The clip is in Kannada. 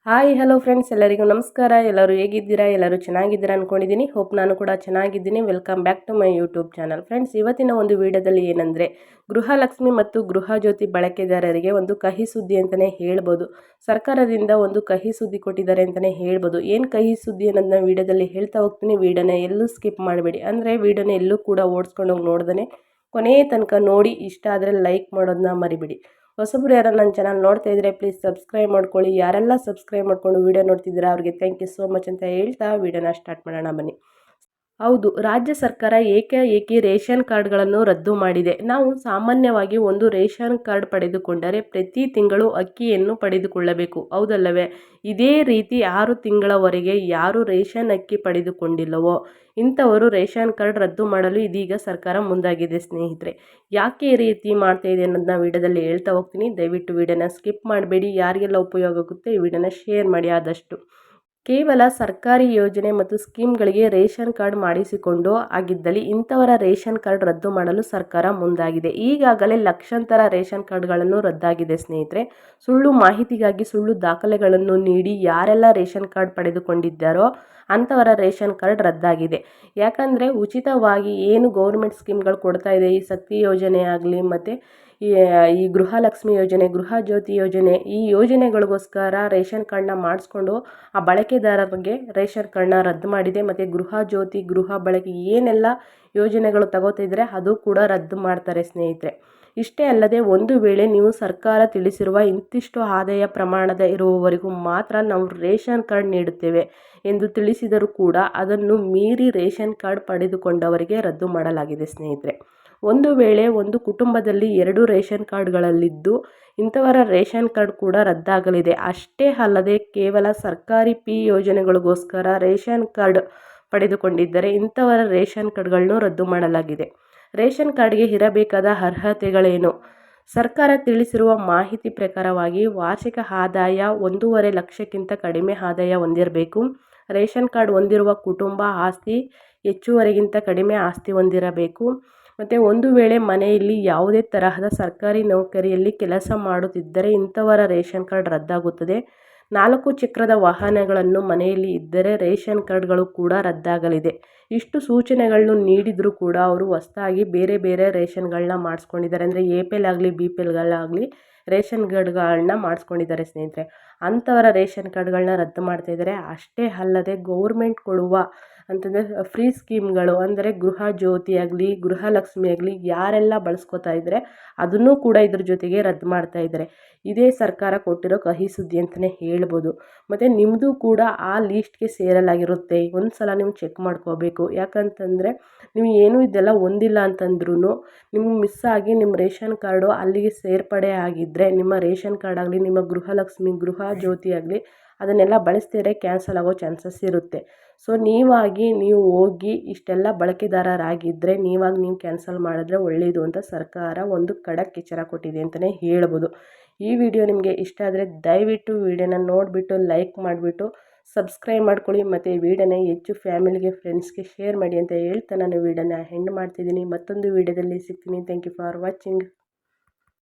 ಹಾಯ್ ಹಲೋ ಫ್ರೆಂಡ್ಸ್, ಎಲ್ಲರಿಗೂ ನಮಸ್ಕಾರ. ಎಲ್ಲರೂ ಹೇಗಿದ್ದೀರಾ? ಎಲ್ಲರೂ ಚೆನ್ನಾಗಿದ್ದೀರಾ ಅಂದ್ಕೊಂಡಿದ್ದೀನಿ. ಹೋಪ್ ನಾನು ಕೂಡ ಚೆನ್ನಾಗಿದ್ದೀನಿ. Welcome back to my YouTube channel. Friends, ಇವತ್ತಿನ ಒಂದು ವಿಡಿಯೋದಲ್ಲಿ ಏನಂದರೆ ಗೃಹಲಕ್ಷ್ಮಿ ಮತ್ತು ಗೃಹಜ್ಯೋತಿ ಬಳಕೆದಾರರಿಗೆ ಒಂದು ಕಹಿ ಸುದ್ದಿ ಅಂತಲೇ ಹೇಳ್ಬೋದು. ಸರ್ಕಾರದಿಂದ ಒಂದು ಕಹಿ ಸುದ್ದಿ ಕೊಟ್ಟಿದ್ದಾರೆ ಅಂತಲೇ ಹೇಳ್ಬೋದು. ಏನು ಕಹಿ ಸುದ್ದಿ ಅನ್ನೋದನ್ನ ವಿಡಿಯೋದಲ್ಲಿ ಹೇಳ್ತಾ ಹೋಗ್ತೀನಿ. ವಿಡಿಯೋನ ಎಲ್ಲೂ ಸ್ಕಿಪ್ ಮಾಡಬೇಡಿ. ಅಂದರೆ ವಿಡಿಯೋನ ಎಲ್ಲೂ ಕೂಡ ಓಡಿಸ್ಕೊಂಡು ಹೋಗಿ ನೋಡ್ದೇ ಕೊನೆಯ ತನಕ ನೋಡಿ. ಇಷ್ಟ ಆದರೆ ಲೈಕ್ ಮಾಡೋದನ್ನ ಮರಿಬೇಡಿ. ಹೊಸಬ್ರು ಯಾರು ನನ್ನ ಚಾನಲ್ ನೋಡ್ತಾ ಇದ್ದರೆ ಪ್ಲೀಸ್ ಸಬ್ಸ್ಕ್ರೈಬ್ ಮಾಡ್ಕೊಳ್ಳಿ. ಯಾರೆಲ್ಲ ಸಬ್ಸ್ಕ್ರೈಬ್ ಮಾಡ್ಕೊಂಡು ವಿಡಿಯೋ ನೋಡ್ತಿದ್ದೀರಾ ಅವ್ರಿಗೆ ಥ್ಯಾಂಕ್ ಯು ಸೋ ಮಚ್ ಅಂತ ಹೇಳ್ತಾ ವಿಡಿಯೋನ ಸ್ಟಾರ್ಟ್ ಮಾಡೋಣ ಬನ್ನಿ. ಹೌದು, ರಾಜ್ಯ ಸರ್ಕಾರ ಏಕಾಏಕಿ ರೇಷನ್ ಕಾರ್ಡ್ಗಳನ್ನು ರದ್ದು ಮಾಡಿದೆ. ನಾವು ಸಾಮಾನ್ಯವಾಗಿ ಒಂದು ರೇಷನ್ ಕಾರ್ಡ್ ಪಡೆದುಕೊಂಡರೆ ಪ್ರತಿ ತಿಂಗಳು ಅಕ್ಕಿಯನ್ನು ಪಡೆದುಕೊಳ್ಳಬೇಕು, ಹೌದಲ್ಲವೇ? ಇದೇ ರೀತಿ 6 ತಿಂಗಳವರೆಗೆ ಯಾರು ರೇಷನ್ ಅಕ್ಕಿ ಪಡೆದುಕೊಂಡಿಲ್ಲವೋ ಇಂಥವರು ರೇಷನ್ ಕಾರ್ಡ್ ರದ್ದು ಮಾಡಲು ಇದೀಗ ಸರ್ಕಾರ ಮುಂದಾಗಿದೆ ಸ್ನೇಹಿತರೆ. ಯಾಕೆ ಈ ರೀತಿ ಮಾಡ್ತಾ ಇದೆ ಅನ್ನೋದನ್ನ ವಿಡಿಯೋದಲ್ಲಿ ಹೇಳ್ತಾ ಹೋಗ್ತೀನಿ. ದಯವಿಟ್ಟು ವಿಡಿಯೋನ ಸ್ಕಿಪ್ ಮಾಡಬೇಡಿ. ಯಾರಿಗೆಲ್ಲ ಉಪಯೋಗ ಆಗುತ್ತೆ ಈ ವಿಡಿಯೋನ ಶೇರ್ ಮಾಡಿ ಆದಷ್ಟು. ಕೇವಲ ಸರ್ಕಾರಿ ಯೋಜನೆ ಮತ್ತು ಸ್ಕೀಮ್ಗಳಿಗೆ ರೇಷನ್ ಕಾರ್ಡ್ ಮಾಡಿಸಿಕೊಂಡು ಆಗಿದ್ದಲ್ಲಿ ಇಂಥವರ ರೇಷನ್ ಕಾರ್ಡ್ ರದ್ದು ಮಾಡಲು ಸರ್ಕಾರ ಮುಂದಾಗಿದೆ. ಈಗಾಗಲೇ ಲಕ್ಷಾಂತರ ರೇಷನ್ ಕಾರ್ಡ್ಗಳನ್ನು ರದ್ದಾಗಿದೆ ಸ್ನೇಹಿತರೆ. ಸುಳ್ಳು ಮಾಹಿತಿಗಾಗಿ ಸುಳ್ಳು ದಾಖಲೆಗಳನ್ನು ನೀಡಿ ಯಾರೆಲ್ಲ ರೇಷನ್ ಕಾರ್ಡ್ ಪಡೆದುಕೊಂಡಿದ್ದಾರೋ ಅಂಥವರ ರೇಷನ್ ಕಾರ್ಡ್ ರದ್ದಾಗಿದೆ. ಯಾಕಂದರೆ ಉಚಿತವಾಗಿ ಏನು ಗೌರ್ಮೆಂಟ್ ಸ್ಕೀಮ್ಗಳು ಕೊಡ್ತಾ ಇದೆ, ಈ ಶಕ್ತಿ ಯೋಜನೆ ಆಗಲಿ ಮತ್ತು ಈ ಗೃಹಲಕ್ಷ್ಮಿ ಯೋಜನೆ, ಗೃಹಜ್ಯೋತಿ ಯೋಜನೆ, ಈ ಯೋಜನೆಗಳಿಗೋಸ್ಕರ ರೇಷನ್ ಕಾರ್ಡ್ನ ಮಾಡಿಸ್ಕೊಂಡು ಆ ಬಳಕೆದಾರರಿಗೆ ರೇಷನ್ ಕಾರ್ಡ್ನ ರದ್ದು ಮಾಡಿದೆ. ಮತ್ತು ಗೃಹಜ್ಯೋತಿ, ಗೃಹ ಬಳಕೆ ಏನೆಲ್ಲ ಯೋಜನೆಗಳು ತಗೋತಿದ್ರೆ ಅದು ಕೂಡ ರದ್ದು ಮಾಡ್ತಾರೆ ಸ್ನೇಹಿತರೆ. ಇಷ್ಟೇ ಅಲ್ಲದೆ ಒಂದು ವೇಳೆ ನೀವು ಸರ್ಕಾರ ತಿಳಿಸಿರುವ ಇಂತಿಷ್ಟು ಆದಾಯ ಪ್ರಮಾಣದ ಇರುವವರೆಗೂ ಮಾತ್ರ ನಾವು ರೇಷನ್ ಕಾರ್ಡ್ ನೀಡುತ್ತೇವೆ ಎಂದು ತಿಳಿಸಿದರೂ ಕೂಡ ಅದನ್ನು ಮೀರಿ ರೇಷನ್ ಕಾರ್ಡ್ ಪಡೆದುಕೊಂಡವರಿಗೆ ರದ್ದು ಮಾಡಲಾಗಿದೆ ಸ್ನೇಹಿತರೆ. ಒಂದು ವೇಳೆ ಒಂದು ಕುಟುಂಬದಲ್ಲಿ 2 ರೇಷನ್ ಕಾರ್ಡ್ಗಳಲ್ಲಿದ್ದು ಇಂಥವರ ರೇಷನ್ ಕಾರ್ಡ್ ಕೂಡ ರದ್ದಾಗಲಿದೆ. ಅಷ್ಟೇ ಅಲ್ಲದೆ ಕೇವಲ ಸರ್ಕಾರಿ ಯೋಜನೆಗಳಿಗೋಸ್ಕರ ರೇಷನ್ ಕಾರ್ಡ್ ಪಡೆದುಕೊಂಡಿದ್ದರೆ ಇಂಥವರ ರೇಷನ್ ಕಾರ್ಡ್ಗಳನ್ನು ರದ್ದು ಮಾಡಲಾಗಿದೆ. ರೇಷನ್ ಕಾರ್ಡ್ಗೆ ಇರಬೇಕಾದ ಅರ್ಹತೆಗಳೇನು? ಸರ್ಕಾರ ತಿಳಿಸಿರುವ ಮಾಹಿತಿ ಪ್ರಕಾರವಾಗಿ ವಾರ್ಷಿಕ ಆದಾಯ 1.5 ಲಕ್ಷಕ್ಕಿಂತ ಕಡಿಮೆ ಆದಾಯ ಹೊಂದಿರಬೇಕು. ರೇಷನ್ ಕಾರ್ಡ್ ಹೊಂದಿರುವ ಕುಟುಂಬ ಆಸ್ತಿ ಹೆಚ್ಚುವರಿಗಿಂತ ಕಡಿಮೆ ಆಸ್ತಿ ಹೊಂದಿರಬೇಕು. ಮತ್ತು ಒಂದು ವೇಳೆ ಮನೆಯಲ್ಲಿ ಯಾವುದೇ ತರಹದ ಸರ್ಕಾರಿ ನೌಕರಿಯಲ್ಲಿ ಕೆಲಸ ಮಾಡುತ್ತಿದ್ದರೆ ಇಂಥವರ ರೇಷನ್ ಕಾರ್ಡ್ ರದ್ದಾಗುತ್ತದೆ. 4 ಚಕ್ರದ ವಾಹನಗಳನ್ನು ಮನೆಯಲ್ಲಿ ಇದ್ದರೆ ರೇಷನ್ ಕಾರ್ಡ್ಗಳು ಕೂಡ ರದ್ದಾಗಲಿದೆ. ಇಷ್ಟು ಸೂಚನೆಗಳನ್ನು ನೀಡಿದರೂ ಕೂಡ ಅವರು ಹೊಸದಾಗಿ ಬೇರೆ ಬೇರೆ ರೇಷನ್ಗಳನ್ನ ಮಾಡಿಸ್ಕೊಂಡಿದ್ದಾರೆ. ಅಂದರೆ APL ಆಗಲಿ BPLಗಳಾಗಲಿ ರೇಷನ್ ಕಾರ್ಡ್ಗಳನ್ನ ಮಾಡಿಸ್ಕೊಂಡಿದ್ದಾರೆ ಸ್ನೇಹಿತರೆ. ಅಂಥವರ ರೇಷನ್ ಕಾರ್ಡ್ಗಳನ್ನ ರದ್ದು ಮಾಡ್ತಾ ಇದ್ದಾರೆ. ಅಷ್ಟೇ ಅಲ್ಲದೆ ಗೌರ್ಮೆಂಟ್ ಕೊಡುವ ಅಂತಂದರೆ ಫ್ರೀ ಸ್ಕೀಮ್ಗಳು, ಅಂದರೆ ಗೃಹಜ್ಯೋತಿ ಆಗಲಿ ಗೃಹಲಕ್ಷ್ಮಿ ಆಗಲಿ ಯಾರೆಲ್ಲ ಬಳಸ್ಕೊತಾ ಇದ್ದಾರೆ ಅದನ್ನು ಕೂಡ ಇದ್ರ ಜೊತೆಗೆ ರದ್ದು ಮಾಡ್ತಾ ಇದ್ದಾರೆ. ಇದೇ ಸರ್ಕಾರ ಕೊಟ್ಟಿರೋ ಕಹಿ ಸುದ್ದಿ ಅಂತಲೇ ಹೇಳ್ಬೋದು. ಮತ್ತು ನಿಮ್ಮದು ಕೂಡ ಆ ಲೀಸ್ಟ್ಗೆ ಸೇರಲಾಗಿರುತ್ತೆ. ಒಂದು ಸಲ ನೀವು ಚೆಕ್ ಮಾಡ್ಕೋಬೇಕು. ಯಾಕಂತಂದರೆ ನೀವು ಏನೂ ಇದೆಲ್ಲ ಹೊಂದಿಲ್ಲ ಅಂತಂದ್ರೂ ನಿಮ್ಗೆ ಮಿಸ್ ಆಗಿ ನಿಮ್ಮ ರೇಷನ್ ಕಾರ್ಡು ಅಲ್ಲಿಗೆ ಸೇರ್ಪಡೆ ಆಗಿದ್ದರೆ ನಿಮ್ಮ ರೇಷನ್ ಕಾರ್ಡ್ ಆಗಲಿ ನಿಮ್ಮ ಗೃಹಲಕ್ಷ್ಮಿ ಗೃಹಜ್ಯೋತಿ ಆಗಲಿ ಅದನ್ನೆಲ್ಲ ಬಳಸ್ತಿದ್ರೆ ಕ್ಯಾನ್ಸಲ್ ಆಗೋ ಚಾನ್ಸಸ್ ಇರುತ್ತೆ. ಸೊ ನೀವು ಹೋಗಿ ಇಷ್ಟೆಲ್ಲ ಬಳಕೆದಾರರಾಗಿದ್ದರೆ ನೀವು ಕ್ಯಾನ್ಸಲ್ ಮಾಡಿದ್ರೆ ಒಳ್ಳೆಯದು ಅಂತ ಸರ್ಕಾರ ಒಂದು ಖಡಕ್ ಎಚ್ಚರ ಕೊಟ್ಟಿದೆ ಅಂತಲೇ ಹೇಳ್ಬೋದು. ಈ ವಿಡಿಯೋ ನಿಮಗೆ ಇಷ್ಟ ಆದರೆ ದಯವಿಟ್ಟು ವಿಡಿಯೋನ ನೋಡಿಬಿಟ್ಟು ಲೈಕ್ ಮಾಡಿಬಿಟ್ಟು ಸಬ್ಸ್ಕ್ರೈಬ್ ಮಾಡ್ಕೊಳ್ಳಿ. ಮತ್ತು ಈ ವಿಡಿಯೋನ ಹೆಚ್ಚು ಫ್ಯಾಮಿಲಿಗೆ ಫ್ರೆಂಡ್ಸ್ಗೆ ಶೇರ್ ಮಾಡಿ ಅಂತ ಹೇಳ್ತಾ ನಾನು ವಿಡಿಯೋನ ಎಂಡ್ ಮಾಡ್ತಿದ್ದೀನಿ. ಮತ್ತೊಂದು ವಿಡಿಯೋದಲ್ಲಿ ಸಿಗ್ತೀನಿ. Thank you for watching.